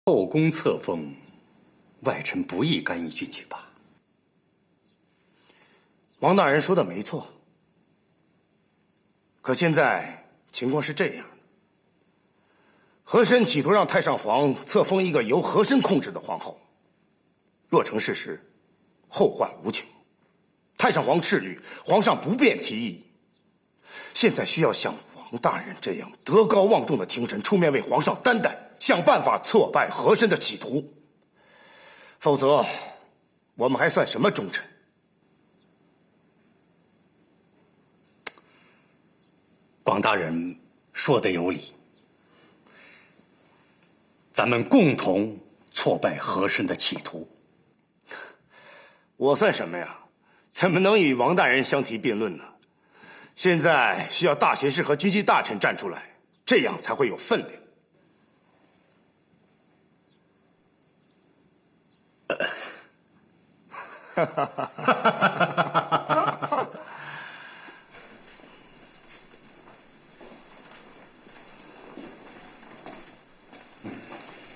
后宫册封，外臣不宜干预进去吧？王大人说的没错。可现在情况是这样的：和珅企图让太上皇册封一个由和珅控制的皇后，若成事实，后患无穷。太上皇敕谕，皇上不便提议。现在需要像王大人这样德高望重的廷臣出面为皇上担待，想办法挫败和珅的企图。否则，我们还算什么忠臣？王大人说的有理，咱们共同挫败和珅的企图。我算什么呀？怎么能与王大人相提并论呢？现在需要大学士和军机大臣站出来，这样才会有分量。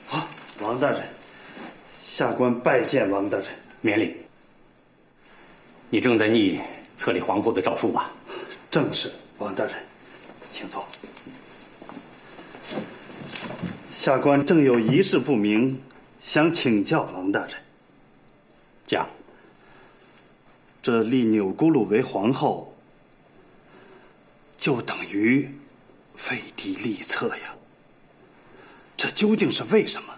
好，王大人，下官拜见王大人。免礼。你正在拟册立皇后的诏书吧？正是，王大人，请坐。下官正有一事不明，想请教王大人。讲。这立钮钴禄为皇后，就等于废帝立册呀。这究竟是为什么？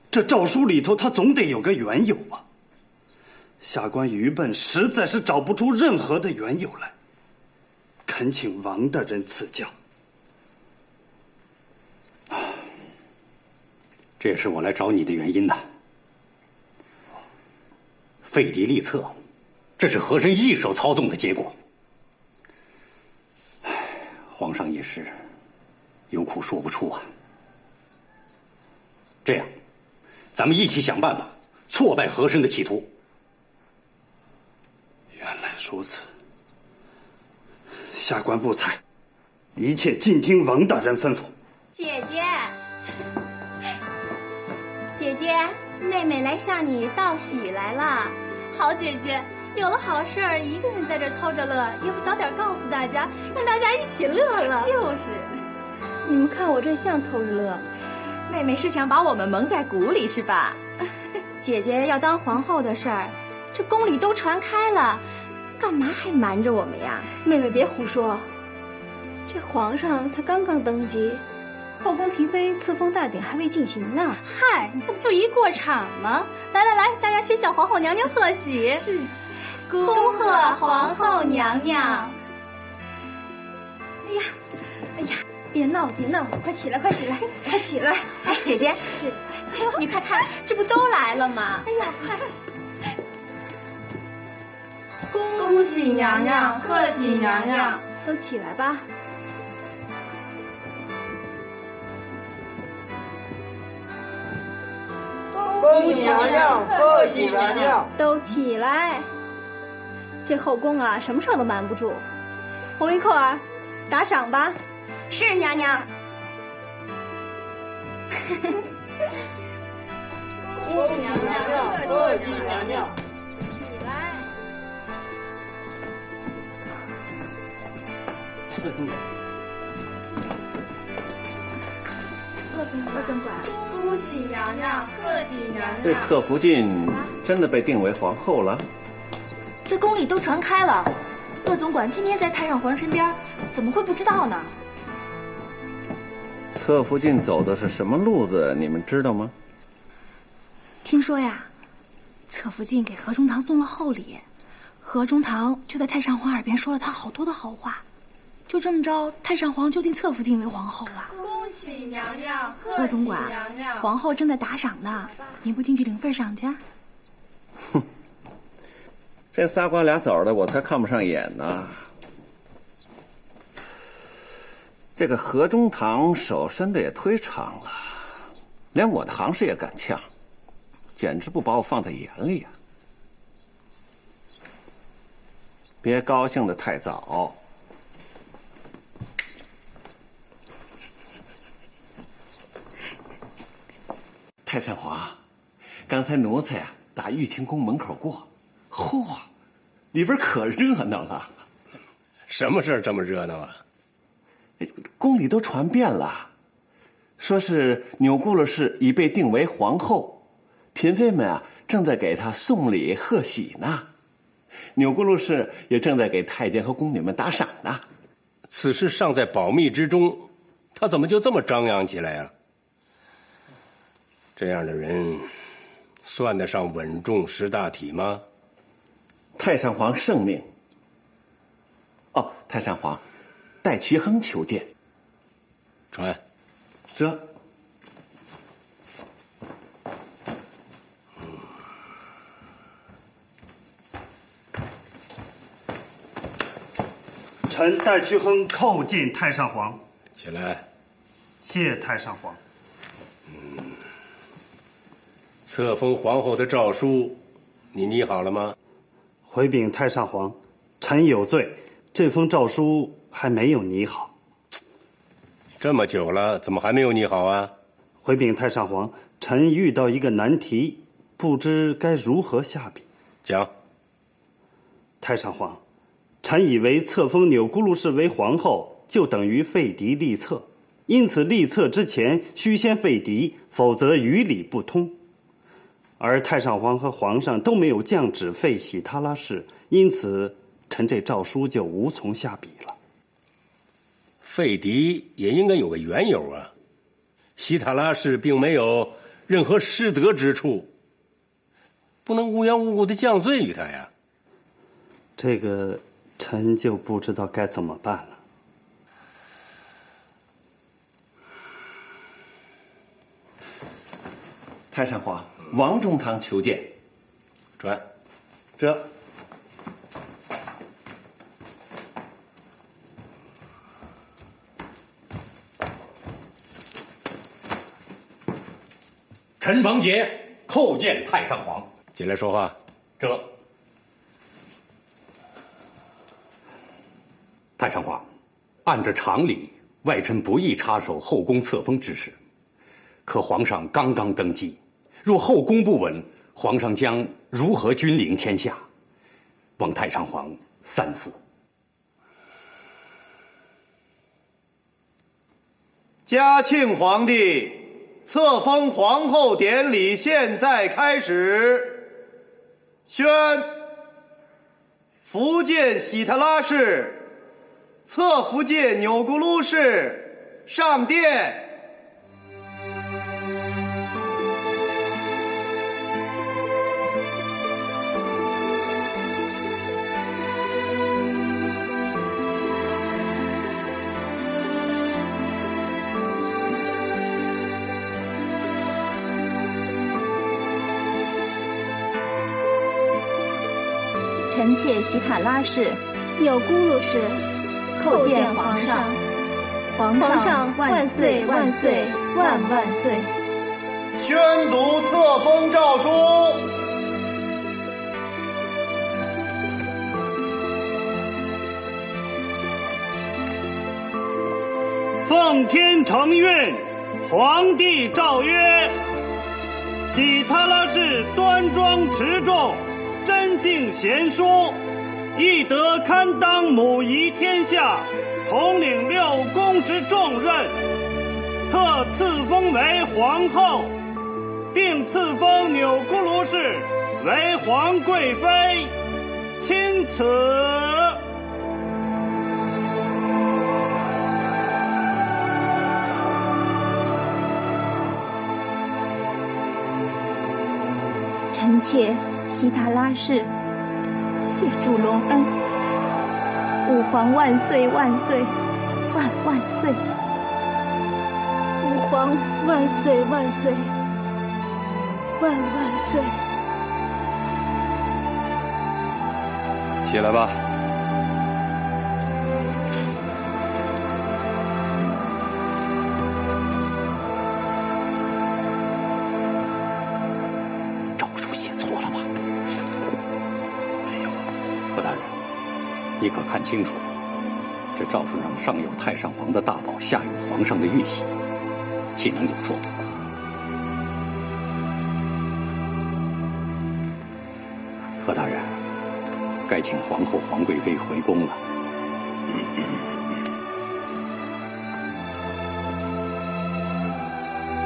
这诏书里头，它总得有个缘由吧？下官愚笨，实在是找不出任何的缘由来，恳请王大人赐教。这也是我来找你的原因呐。废帝立册，这是和珅一手操纵的结果。皇上也是有苦说不出啊。这样，咱们一起想办法挫败和珅的企图。原来如此，下官不才，一切尽听王大人吩咐。姐姐，姐姐，妹妹来向你道喜来了。好姐姐，有了好事儿，一个人在这偷着乐，也不早点告诉大家，让大家一起乐了。就是，你们看我这像偷着乐？妹妹是想把我们蒙在鼓里是吧？姐姐要当皇后的事儿，这宫里都传开了，干嘛还瞒着我们呀？妹妹别胡说，这皇上才刚刚登基，后宫嫔妃册封大典还未进行呢。嗨，那不就一过场吗？来来来，大家先向皇后娘娘贺喜。是，恭贺皇后娘娘。哎呀，哎呀，别闹别闹，快起来快起来快起来！哎，姐姐，你快看，这不都来了吗？哎呀，快！恭喜娘娘，贺喜娘娘，都起来吧。恭喜娘娘，贺喜娘娘，都起来！这后宫啊，什么事儿都瞒不住。红衣扣儿，打赏吧。是娘娘。恭喜娘娘，贺喜娘娘。起来！鄂总管，恭喜娘娘，贺喜娘娘。这侧福晋真的被定为皇后了？这宫里都传开了，鄂总管天天在太上皇身边，怎么会不知道呢？侧福晋走的是什么路子？你们知道吗？听说呀，侧福晋给何中堂送了厚礼，何中堂就在太上皇耳边说了他好多的好话，就这么着，太上皇就定侧福晋为皇后了。恭喜娘娘，鄂总管，皇后正在打赏呢，您不进去领份赏去？哼，这仨瓜俩枣的，我才看不上眼呢。这个何中堂手伸的也忒长了，连我的行市也敢呛，简直不把我放在眼里啊！别高兴得太早。太上皇，刚才奴才呀打玉清宫门口过，嚯，里边可热闹了。什么事儿这么热闹啊？宫里都传遍了，说是钮钴禄氏已被定为皇后，嫔妃们啊正在给她送礼贺喜呢。钮钴禄氏也正在给太监和宫女们打赏呢。此事尚在保密之中，他怎么就这么张扬起来呀？这样的人，算得上稳重识大体吗？太上皇圣命。哦，太上皇，戴渠亨求见。传。这。臣戴渠亨叩见太上皇。起来。谢太上皇。册封皇后的诏书，你拟好了吗？回禀太上皇，臣有罪，这封诏书还没有拟好。这么久了，怎么还没有拟好啊？回禀太上皇，臣遇到一个难题，不知该如何下笔。讲。太上皇，臣以为册封钮钴禄氏为皇后，就等于废嫡立册，因此立册之前须先废嫡，否则于理不通。而太上皇和皇上都没有降旨废喜他拉氏，因此臣这诏书就无从下笔了。废嫡也应该有个缘由啊，喜塔拉氏并没有任何失德之处，不能无缘无故的降罪于他呀。这个臣就不知道该怎么办了。太上皇，王中堂求见。传。这。陈王杰叩见太上皇。进来说话。这。太上皇，按着常理，外臣不宜插手后宫册封之事。可皇上刚刚登基，若后宫不稳，皇上将如何君临天下？望太上皇三思。嘉庆皇帝册封皇后典礼现在开始。宣：福建喜特拉氏册福建钮钴禄氏上殿。臣妾喜塔拉氏钮钴禄氏叩见皇上。皇上万岁万岁万万岁！宣读册封诏书。奉天承运，皇帝诏曰：喜他拉氏端庄持重，真敬贤淑，亦得堪当母仪天下，统领6宫之重任，特赐封为皇后，并赐封钮钴禄氏为皇贵妃，钦此。臣妾喜塔拉氏谢主隆恩，吾皇万岁万岁万万岁！吾皇万岁万岁万万岁！起来吧。你可看清楚，这诏书上上有太上皇的大宝，下有皇上的玉玺，岂能有错？该请皇后、皇贵妃回宫了。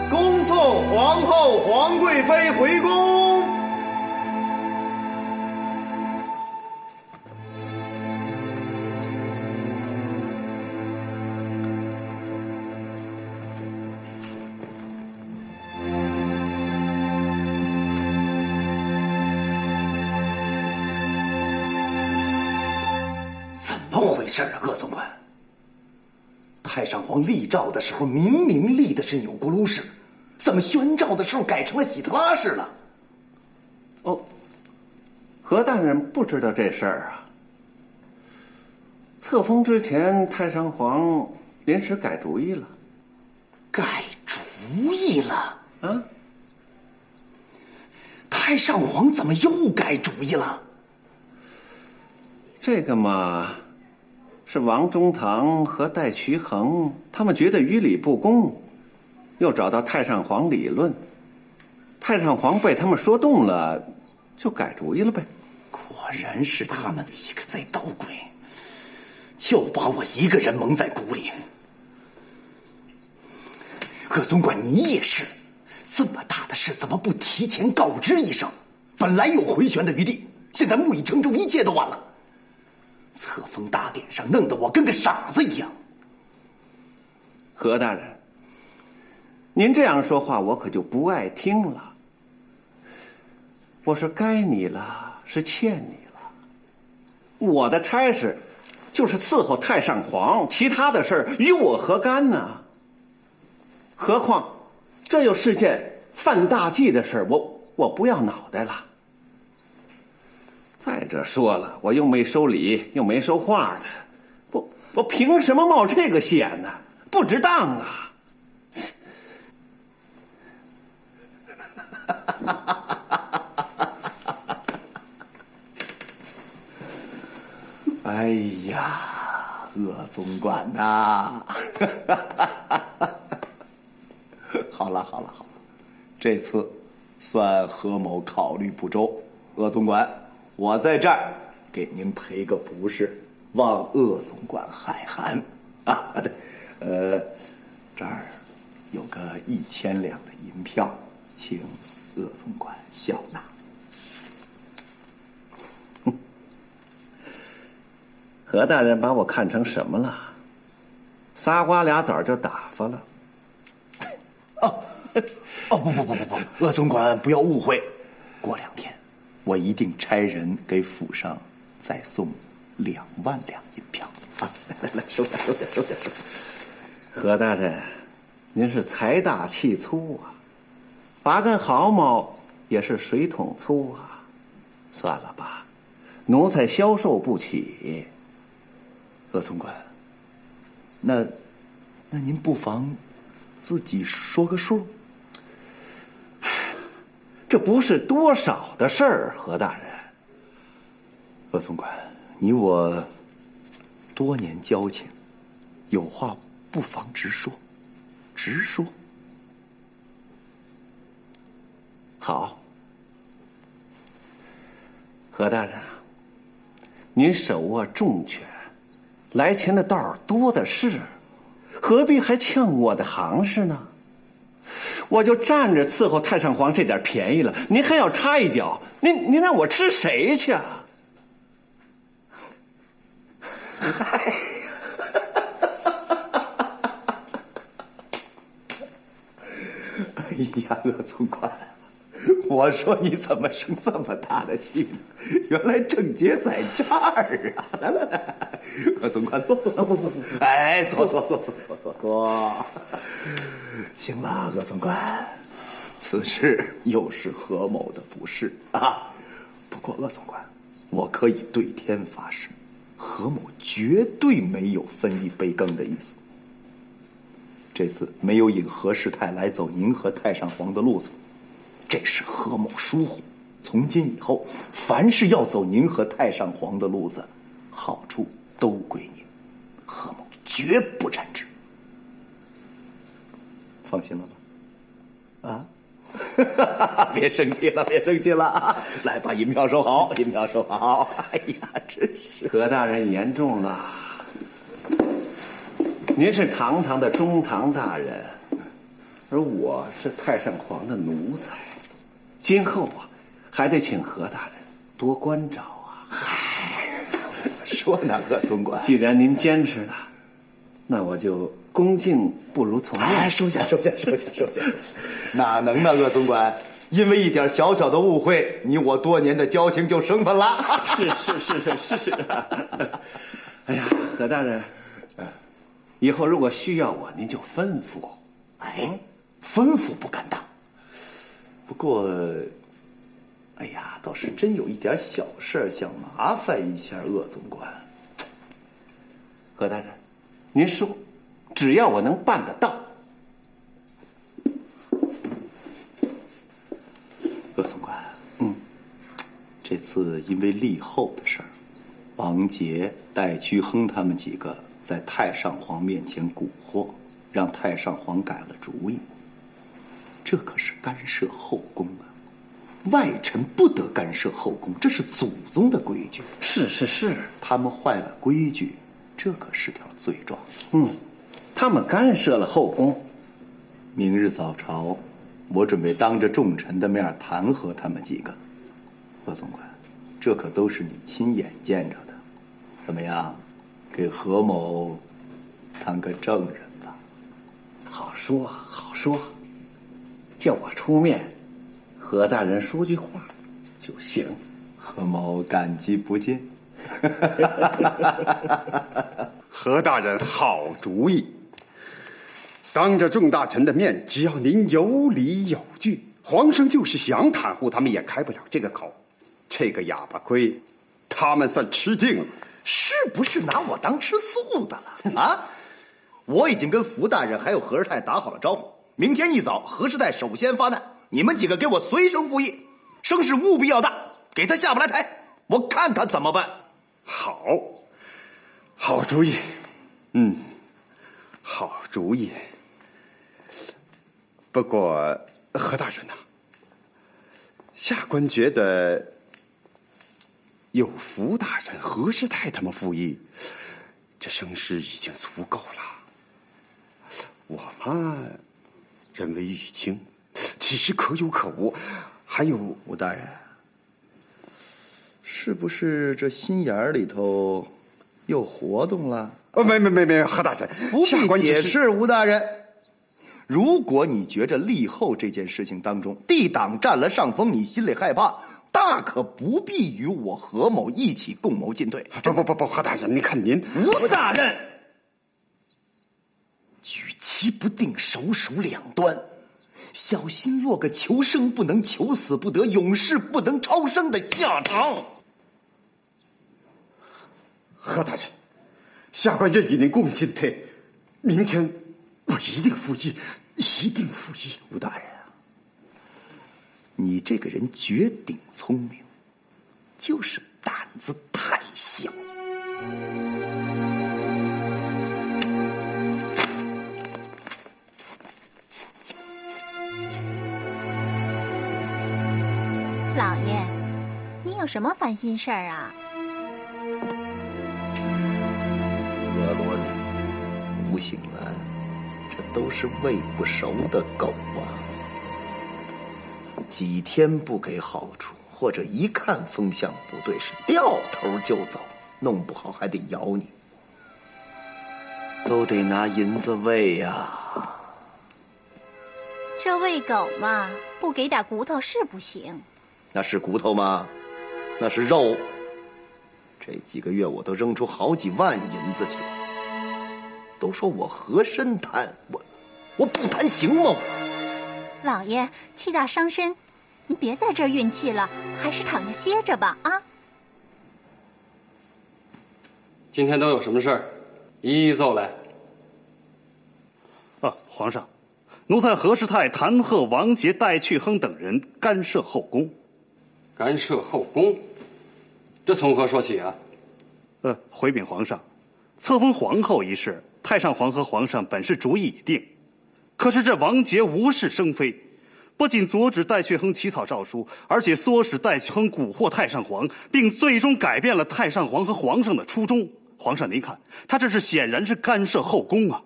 恭送皇后、皇贵妃回宫。怎么回事啊，鄂总管？太上皇立诏的时候明明立的是钮钴禄氏，怎么宣诏的时候改成了喜特拉氏了？哦，何大人不知道这事儿啊？册封之前，太上皇临时改主意了。改主意了？啊？太上皇怎么又改主意了？这个嘛，是王中堂和戴渠衡他们觉得于理不公，又找到太上皇理论。太上皇被他们说动了，就改主意了呗。果然是他们几个在捣鬼，就把我一个人蒙在鼓里。鄂总管，你也是，这么大的事怎么不提前告知一声？本来有回旋的余地，现在木已成舟，一切都晚了。册封大典上弄得我跟个傻子一样。何大人，您这样说话，我可就不爱听了。我是该你了，是欠你了。我的差事就是伺候太上皇，其他的事儿与我何干呢？何况这又是件犯大忌的事儿，我不要脑袋了。再者说了，我又没收礼，又没收话的，我凭什么冒这个险呢？不值当啊！哎呀，鄂总管呐！好了，这次算何某考虑不周，鄂总管。我在这儿给您赔个不是，望鄂总管海涵啊！对，这儿有个1000两的银票，请鄂总管笑纳。何大人把我看成什么了？仨瓜俩枣就打发了？不，鄂总管不要误会，过2天我一定差人给府上再送2万两银票啊！来，收下。何大人，您是财大气粗啊，拔根毫毛也是水桶粗啊。算了吧，奴才消受不起。鄂总管，那您不妨自己说个数。这不是多少的事儿，何大人。鄂总管，你我多年交情，有话不妨直说，直说。好，何大人啊，您手握重权，来钱的道多的是，何必还呛我的行市呢？我就站着伺候太上皇这点便宜了，您还要插一脚，您让我吃谁去啊？嗨，哎呀，鄂总管，我说你怎么生这么大的气呢？原来症结在这儿啊！来，鄂总管坐。哎，坐。行了，鄂总管，此事又是何某的不是啊。不过鄂总管，我可以对天发誓，何某绝对没有分一杯羹的意思。这次没有引何师太来走您和太上皇的路子，这是何某疏忽。从今以后，凡是要走您和太上皇的路子，好处都归您，何某绝不沾之。放心了吧？啊？别生气了，别生气了，来把银票收好，银票收好。哎呀，真是何大人言重了。您是堂堂的中堂大人，而我是太上皇的奴才，今后啊，还得请何大人多关照啊。说呢，何总管，既然您坚持了，那我就恭敬不如从命。哎，收下。哪能呢，鄂总管？因为一点小小的误会，你我多年的交情就生分了。是。哎呀，何大人，以后如果需要我，您就吩咐。哎，吩咐不敢当。不过，哎呀，倒是真有一点小事想麻烦一下鄂总管。何大人，您说，只要我能办得到。鄂总管，这次因为立后的事儿，王杰、戴屈亨他们几个在太上皇面前蛊惑，让太上皇改了主意。这可是干涉后宫啊！外臣不得干涉后宫，这是祖宗的规矩。是，他们坏了规矩，这可是条罪状。他们干涉了后宫。明日早朝，我准备当着众臣的面弹劾他们几个。鄂总管，这可都是你亲眼见着的，怎么样？给何某当个证人吧。好说，叫我出面，何大人说句话就行。何某感激不尽。何大人好主意。当着众大臣的面，只要您有理有据，皇上就是想袒护他们也开不了这个口。这个哑巴亏，他们算吃定了。是不是拿我当吃素的了啊？我已经跟福大人还有何世泰打好了招呼，明天一早何世泰首先发难，你们几个给我随声附议，声势务必要大，给他下不来台，我看他怎么办。好主意。好主意。不过何大人呐，下官觉得有福大人、何世泰他们附议，这声势已经足够了。我嘛，人微语轻，其实可有可无。还有吴大人，是不是这心眼里头又活动了？没，何大人，不必解释，吴大人。如果你觉着立后这件事情当中帝党占了上风，你心里害怕，大可不必与我何某一起共谋进退。不，何大人，你看您，吴大人举棋不定，手鼠两端，小心落个求生不能、求死不得、永世不能超生的下场。何大人，下官愿与您共进退，明天我一定复议，一定复议。吴大人啊，你这个人绝顶聪明，就是胆子太小。老爷，你有什么烦心事儿啊？俄罗里、吴醒兰，这都是喂不熟的狗啊！几天不给好处，或者一看风向不对，是掉头就走，弄不好还得咬你，都得拿银子喂呀。这喂狗嘛，不给点骨头是不行。那是骨头吗？那是肉。这几个月我都扔出好几万银子去了。都说我和珅贪，我不贪行吗？老爷，气大伤身，你别在这儿运气了，还是躺下歇着吧啊！今天都有什么事儿，一一奏来。皇上，奴才何世泰弹劾王杰、戴去亨等人干涉后宫。干涉后宫，这从何说起啊？回禀皇上，册封皇后一事，太上皇和皇上本是主意已定，可是这王杰无事生非，不仅阻止戴却亨起草诏书，而且唆使戴却亨蛊惑太上皇，并最终改变了太上皇和皇上的初衷。皇上，您看，他这是显然是干涉后宫啊！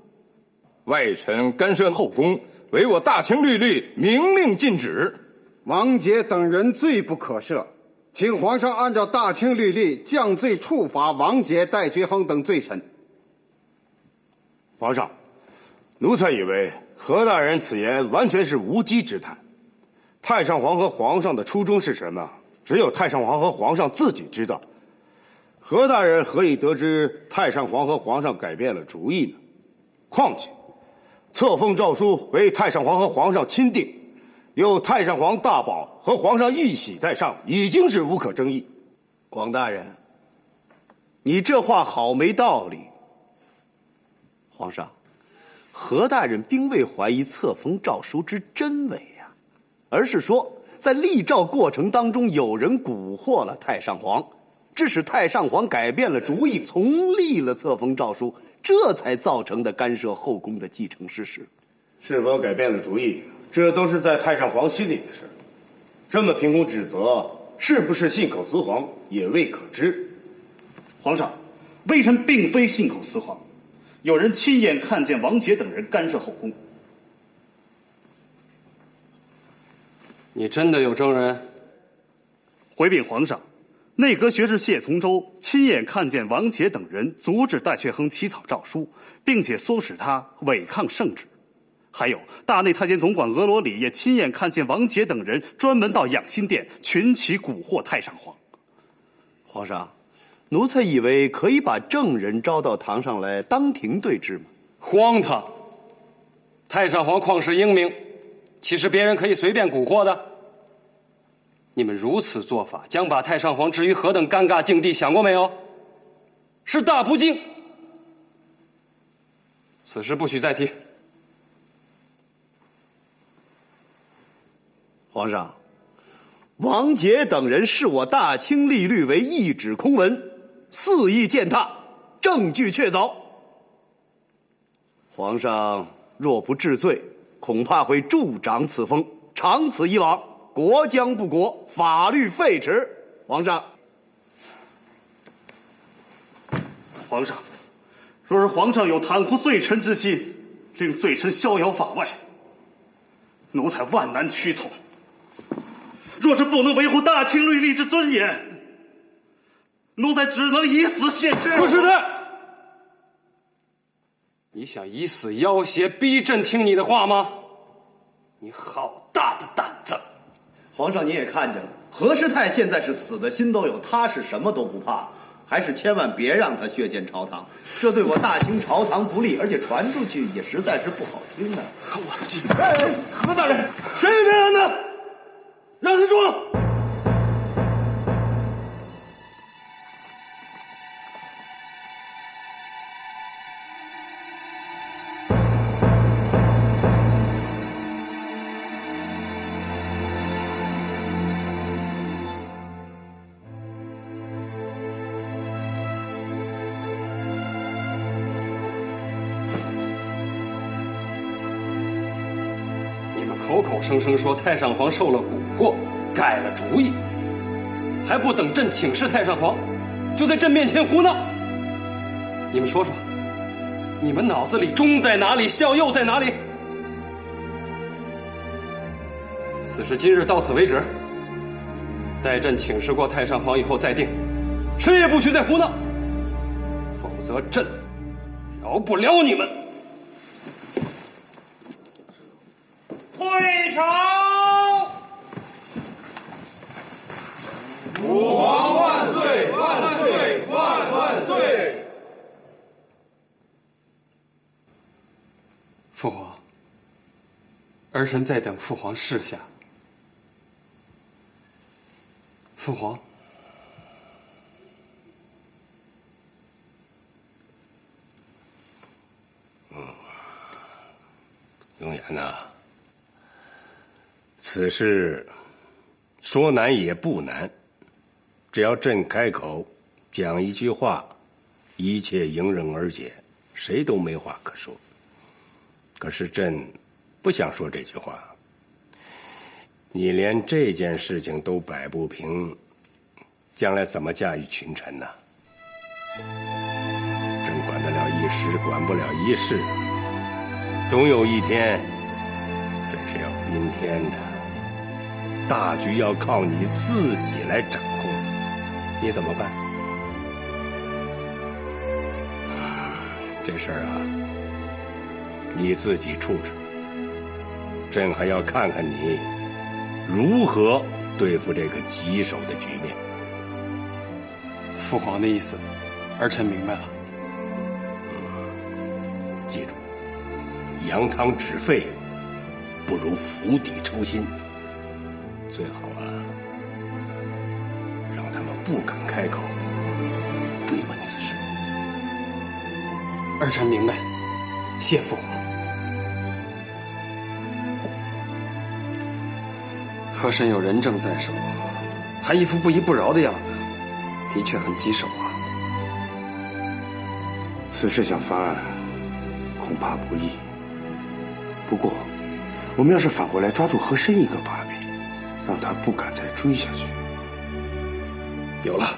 外臣干涉后宫，唯我大清律例明令禁止。王杰等人罪不可赦，请皇上按照大清律例降罪处罚王杰、戴却亨等罪臣。皇上，奴才以为何大人此言完全是无稽之谈。太上皇和皇上的初衷是什么？只有太上皇和皇上自己知道。何大人何以得知太上皇和皇上改变了主意呢？况且，册封诏书为太上皇和皇上钦定，有太上皇大宝和皇上玉玺在上，已经是无可争议。广大人，你这话好没道理。皇上，何大人并未怀疑册封诏书之真伪呀，而是说在立诏过程当中有人蛊惑了太上皇，致使太上皇改变了主意，重立了册封诏书，这才造成的干涉后宫的既成事实。是否改变了主意，这都是在太上皇心里的事。这么凭空指责，是不是信口雌黄，也未可知。皇上，微臣并非信口雌黄，有人亲眼看见王杰等人干涉后宫。你真的有证人？回禀皇上，内阁学士谢从周亲眼看见王杰等人阻止戴却亨起草诏书，并且唆使他违抗圣旨。还有大内太监总管俄罗里也亲眼看见王杰等人专门到养心殿群起蛊惑太上皇。皇上，奴才以为可以把证人招到堂上来当庭对质吗？荒唐！太上皇旷世英明，岂是别人可以随便蛊惑的？你们如此做法，将把太上皇置于何等尴尬境地，想过没有？是大不敬！此事不许再提。皇上，王杰等人视我大清律例为一纸空文，肆意践踏，证据确凿。皇上若不治罪，恐怕会助长此风，长此以往，国将不国，法律废弛。皇上，皇上，若是皇上有袒护罪臣之心，令罪臣逍遥法外，奴才万难屈从。若是不能维护大清律例之尊严，奴才只能以死谢之。不是的，你想以死要挟逼朕听你的话吗？你好大的胆子！皇上，你也看见了，何师太现在是死的心都有，他是什么都不怕，还是千万别让他血溅朝堂，这对我大清朝堂不利，而且传出去也实在是不好听的。何大人，谁这样的？让他说。口口声声说太上皇受了蛊惑，改了主意，还不等朕请示太上皇，就在朕面前胡闹。你们说说，你们脑子里忠在哪里，孝佑在哪里？此事今日到此为止，待朕请示过太上皇以后再定，谁也不许再胡闹，否则朕饶不了你们。退朝！吾皇万岁！万岁！万岁！父皇，儿臣在等父皇示下。父皇，永言呐，此事说难也不难，只要朕开口讲一句话，一切迎刃而解，谁都没话可说。可是朕不想说这句话，你连这件事情都摆不平，将来怎么驾驭群臣呢？朕管得了一时，管不了一世，总有一天，朕是要宾天的。大局要靠你自己来掌控，你怎么办？这事儿啊，你自己处置。朕还要看看你如何对付这个棘手的局面。父皇的意思，儿臣明白了。记住，扬汤止沸不如釜底抽薪。最好啊，让他们不敢开口追问此事。儿臣明白，谢父皇。和珅有人证在手，还一副不依不饶的样子，的确很棘手啊。此事想翻案，恐怕不易。不过，我们要是反过来抓住和珅一个把柄，让他不敢再追下去。有了，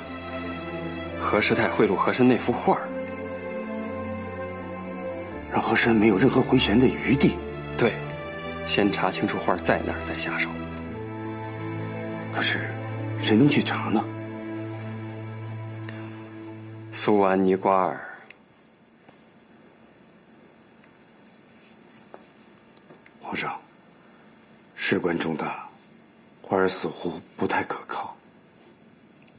何师太贿赂和珅那幅画，让和珅没有任何回旋的余地。对，先查清楚画在哪儿，再下手。可是，谁能去查呢？苏安妮瓜尔。皇上，事关重大，花儿似乎不太可靠。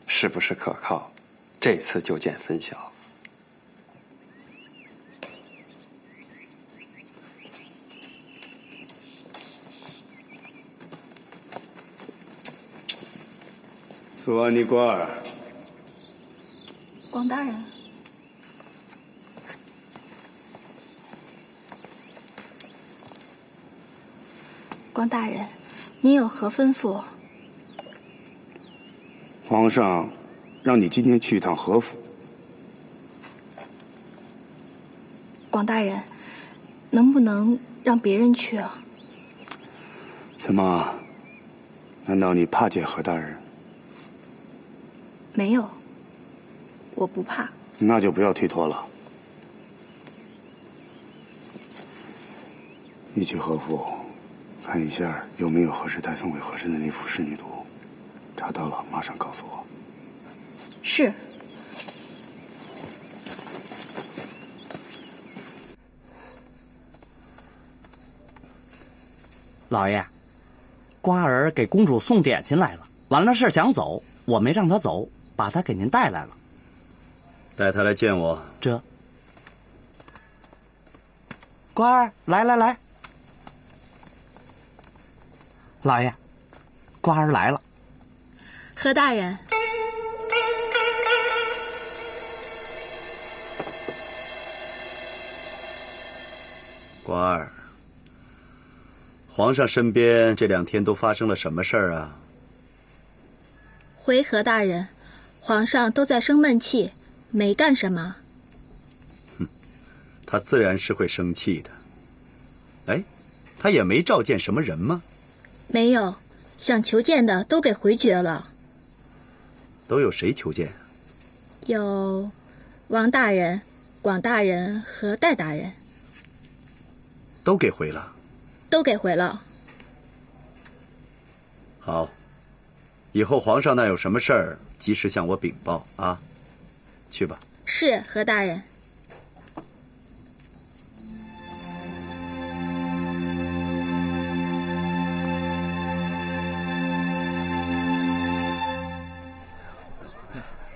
是不是可靠，这次就见分晓。苏安妮瓜尔，广大人，广大人，您有何吩咐？皇上让你今天去一趟和府。广大人，能不能让别人去啊？怎么？难道你怕见何大人？没有，我不怕。那就不要推脱了。你去和府，看一下有没有何师太送给和珅的那幅仕女图，查到了马上告诉我。是。老爷，瓜儿给公主送点心来了，完了事想走，我没让她走，把她给您带来了。带她来见我。这，瓜儿，来来来，老爷，瓜儿来了。何大人。瓜儿，皇上身边这2天都发生了什么事儿啊？回何大人，皇上都在生闷气，没干什么。他自然是会生气的。哎，他也没召见什么人吗？没有，想求见的都给回绝了。都有谁求见？有王大人、广大人和戴大人。都给回了。都给回了。好，以后皇上那有什么事儿，及时向我禀报啊。去吧。是，何大人。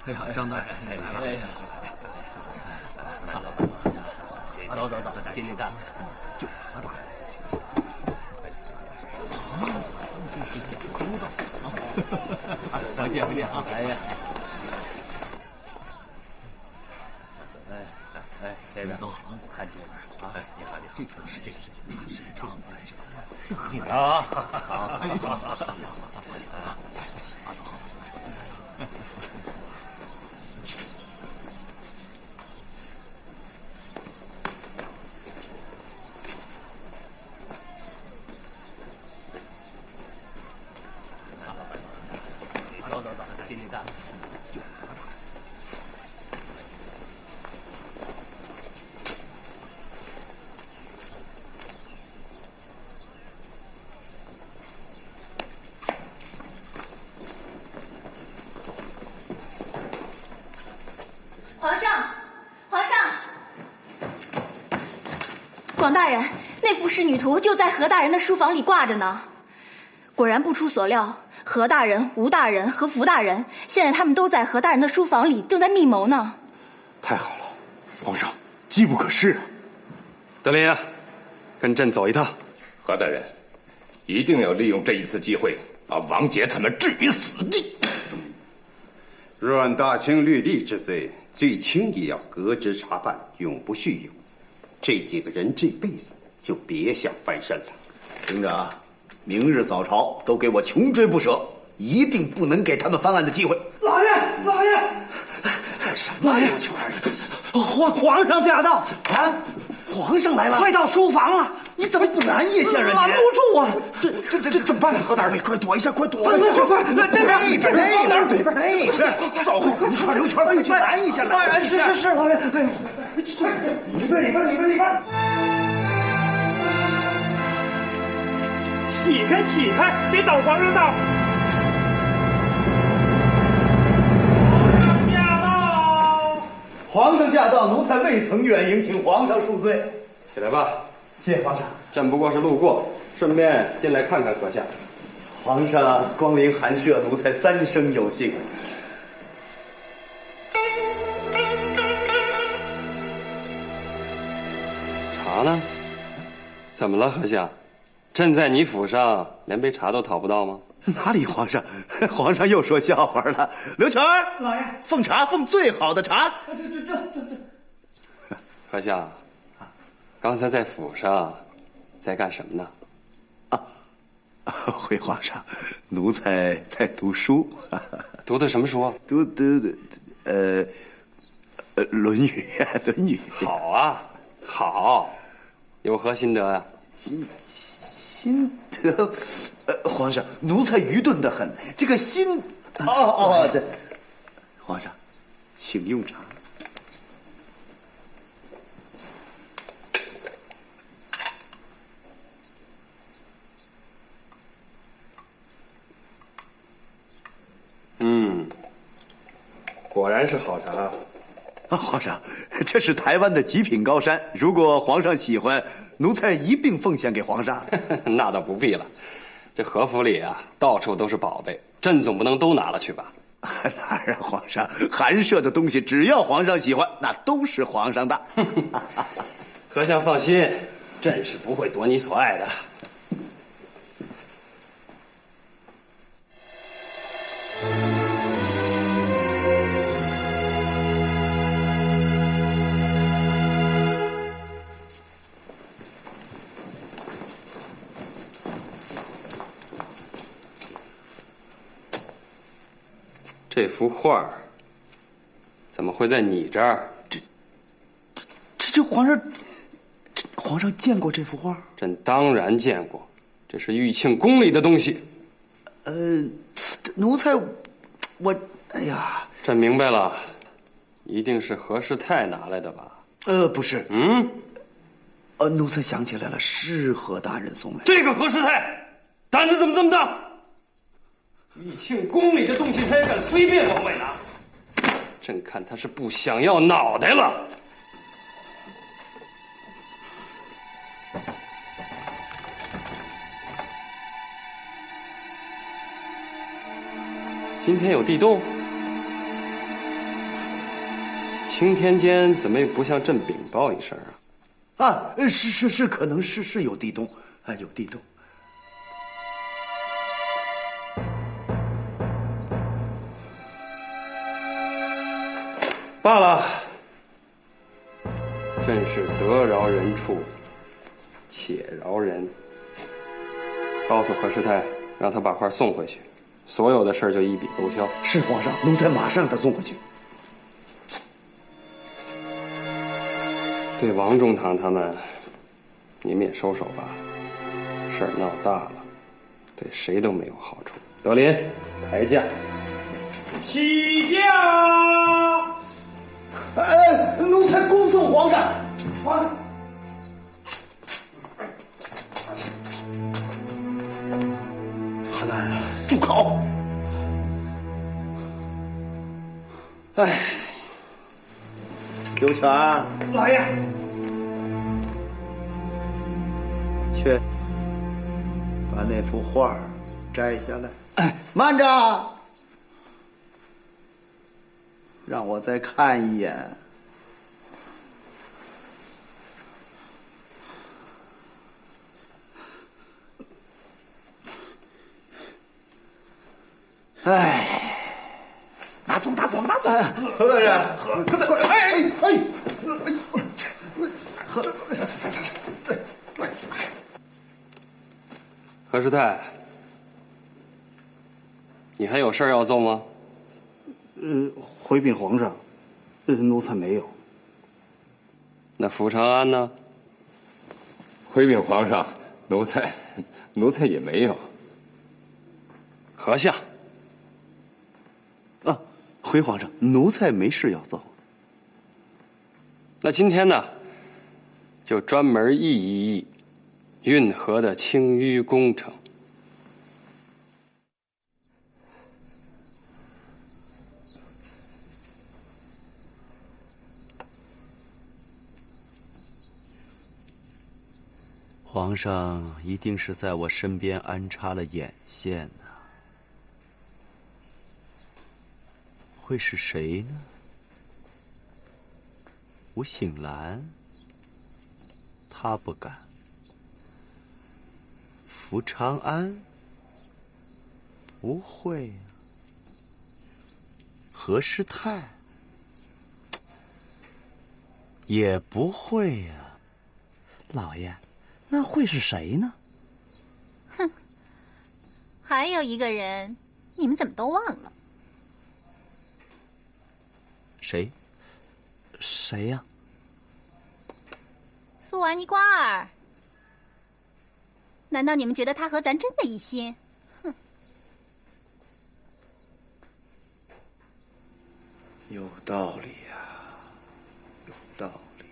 哎呀，张大人来了！哎呀，走走走，进去看。就何大人。真是想周到啊！不见不见啊！哎呀，哎，这边走，看这边啊！你看这个是这个是唱的，啊！好，哎呀，走。心里的。皇上，皇上，广大人，那幅仕女图就在何大人的书房里挂着呢。果然不出所料，何大人、吴大人和福大人，现在他们都在何大人的书房里，正在密谋呢。太好了，皇上，机不可失啊！德林啊，跟朕走一趟。何大人，一定要利用这一次机会，把王杰他们置于死地。若按大清律例之罪，最轻也要革职查办，永不叙有。这几个人这辈子就别想翻身了。听着啊，明日早朝都给我穷追不舍，一定不能给他们翻案的机会。老爷，老爷，什么呀？皇上驾到！啊，皇上来了，快到书房了！你怎么不拦一下人？拦不住啊！这怎么办？何大人，快躲一下，快躲一下！快，这边那边，走，刘全，快去拦一下，拦一下！是，老爷，哎呦，里边！起开，别挡皇上道！皇上驾到，奴才未曾远迎，请皇上恕罪。起来吧。谢谢皇上。朕不过是路过，顺便进来看看阁下。皇上光临寒舍，奴才三生有幸。茶呢？怎么了，和相？朕在你府上，连杯茶都讨不到吗？哪里，皇上？皇上又说笑话了。刘全儿，老爷，奉茶，奉最好的茶。这。和相，刚才在府上，在干什么呢？回皇上，奴才在读书。读的什么书？读《论语》《论语》。好啊，好，有何心得呀？心得，皇上，奴才愚钝得很。这个心，对，皇上，请用茶。果然是好茶。皇上，这是台湾的极品高山，如果皇上喜欢，奴才一并奉献给皇上。那倒不必了，这和府里啊，到处都是宝贝，朕总不能都拿了去吧？哪儿啊，皇上，寒舍的东西只要皇上喜欢，那都是皇上的。和相放心，朕是不会夺你所爱的。这幅画怎么会在你这儿？这皇上见过这幅画？朕当然见过，这是玉庆宫里的东西。奴才，哎呀，朕明白了，一定是何世泰拿来的吧？不是。奴才想起来了，是何大人送来的。这个何世泰，胆子怎么这么大？玉庆宫里的东西，他也敢随便往外拿。朕看他是不想要脑袋了。今天有地洞，青天间怎么也不向朕禀报一声啊？是，可能是有地洞，有地洞。罢了，朕是得饶人处且饶人。告诉何世泰，让他把画送回去，所有的事儿就一笔勾销。是皇上，奴才马上让他送回去。对王中堂他们，你们也收手吧，事儿闹大了，对谁都没有好处。德林，抬驾。起驾！哎，奴才恭送皇上。皇上。何大人，住口！哎，刘全，老爷，去把那幅画摘下来。哎，慢着，让我再看一眼。哎，拿走，拿走，拿走！何大人，何大人，哎，何师太，你还有事儿要奏吗？回禀皇上，奴才没有。那福长安呢？回禀皇上，奴才也没有。何相。啊，回皇上，奴才没事要奏。那今天呢，就专门议一议运河的清淤工程。皇上一定是在我身边安插了眼线呢，会是谁呢？吴醒兰，他不敢；福长安，不会呀；何师太，也不会呀。老爷。那会是谁呢？哼，还有一个人，你们怎么都忘了？谁？谁呀？苏瓦尼瓜尔。难道你们觉得他和咱真的一心？哼！有道理呀，有道理。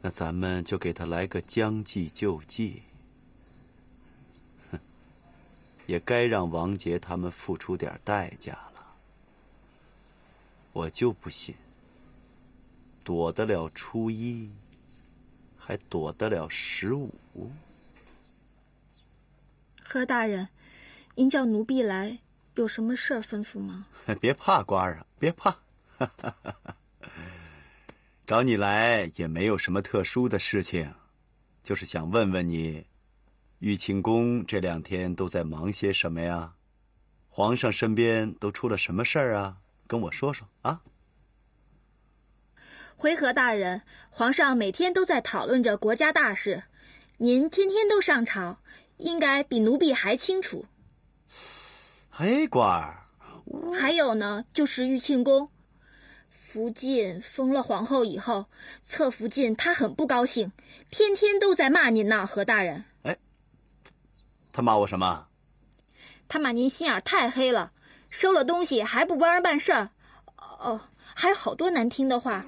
那咱们就给他来个将计就计。哼，也该让王杰他们付出点代价了。我就不信，躲得了初一，还躲得了15。何大人，您叫奴婢来，有什么事儿吩咐吗？别怕，瓜儿啊，别怕。找你来也没有什么特殊的事情，就是想问问你，玉庆宫这2天都在忙些什么呀？皇上身边都出了什么事儿啊？跟我说说啊。回何大人，皇上每天都在讨论着国家大事，您天天都上朝，应该比奴婢还清楚。嘿，瓜儿，还有呢，就是玉庆宫。福晋封了皇后以后，侧福晋他很不高兴，天天都在骂您呢，何大人。哎，他骂我什么？他骂您心眼太黑了，收了东西还不帮人办事儿。哦，还有好多难听的话，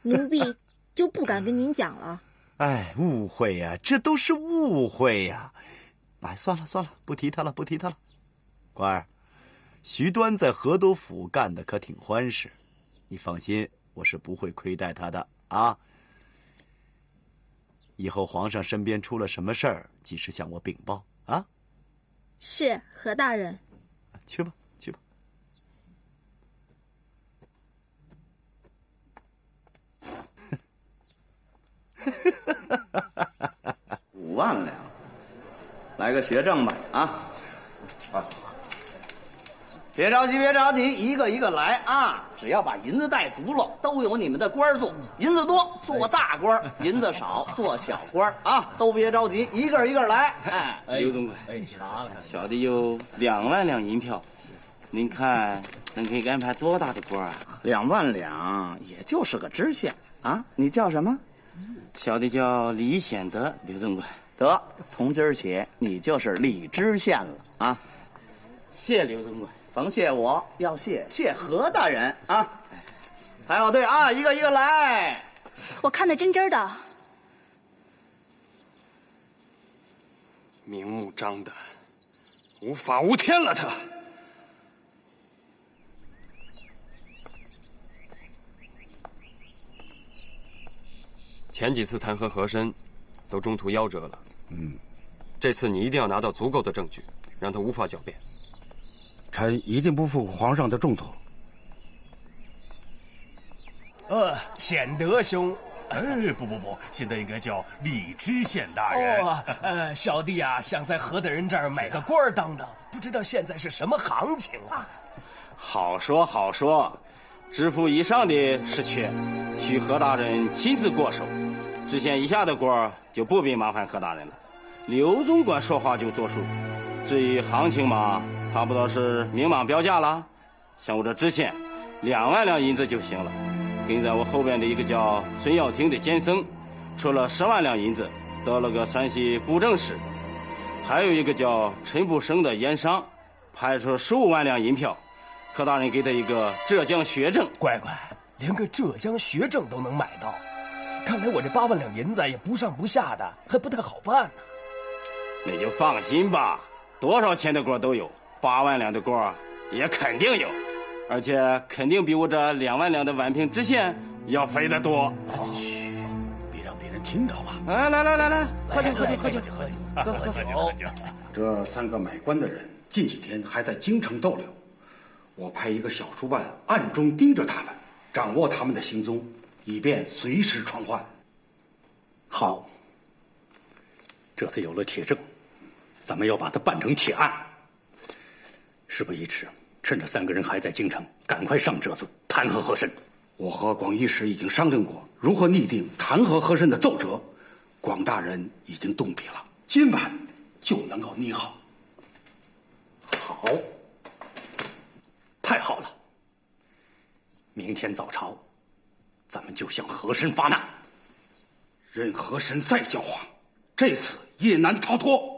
奴婢就不敢跟您讲了。哎，误会呀，这都是误会呀。哎，算了算了，不提他了，不提他了。官儿，徐端在河东府干的可挺欢实。你放心，我是不会亏待他的啊。以后皇上身边出了什么事儿，及时向我禀报啊。是，何大人。去吧，去吧。5万两，来个学证吧啊！好。别着急，别着急，一个一个来啊！只要把银子带足了，都有你们的官做。银子多做大官，银子少做小官啊！都别着急，一个一个来。哎，刘总管，小弟有2万两银票，您看能给安排多大的官啊？2万两也就是个知县啊！你叫什么？小弟叫李显德，刘总管。得，从今儿起你就是李知县了啊！谢刘总管。甭谢我，要谢何大人啊！排好队啊，一个一个来。我看得真真的。明目张胆，无法无天了他。前几次弹劾和珅，都中途夭折了。这次你一定要拿到足够的证据，让他无法狡辩。臣一定不负皇上的重托。显德兄。不，现在应该叫李知县大人。小弟啊，想在何大人这儿买个官儿当，不知道现在是什么行情啊？好说，知府以上的是缺，需何大人亲自过手。知县以下的官儿就不必麻烦何大人了。刘总管说话就作数。至于行情嘛，差不多是明码标价了。像我这知县，2万两银子就行了。跟在我后边的一个叫孙耀庭的监僧，出了10万两银子，得了个山西布政使；还有一个叫陈不生的盐商，派出15万两银票，何大人给他一个浙江学政。乖，连个浙江学政都能买到，看来我这8万两银子也不上不下的，还不太好办呢。那就放心吧，多少钱的官都有，8万两的官也肯定有。而且肯定比我这2万两的宛平知县要肥得多。嘘，别让别人听到了。来，喝酒，喝酒。这3个买官的人近几天还在京城逗留，我派一个小书办暗中盯着他们，掌握他们的行踪，以便随时传唤。好，这次有了铁证，咱们要把它办成铁案。事不宜迟。趁着3个人还在京城，赶快上折子弹劾和珅。我和广义使已经商量过如何拟定弹劾和珅的奏折，广大人已经动笔了，今晚就能够拟好。好，太好了！明天早朝，咱们就向和珅发难，任和珅再狡猾，这次也难逃脱。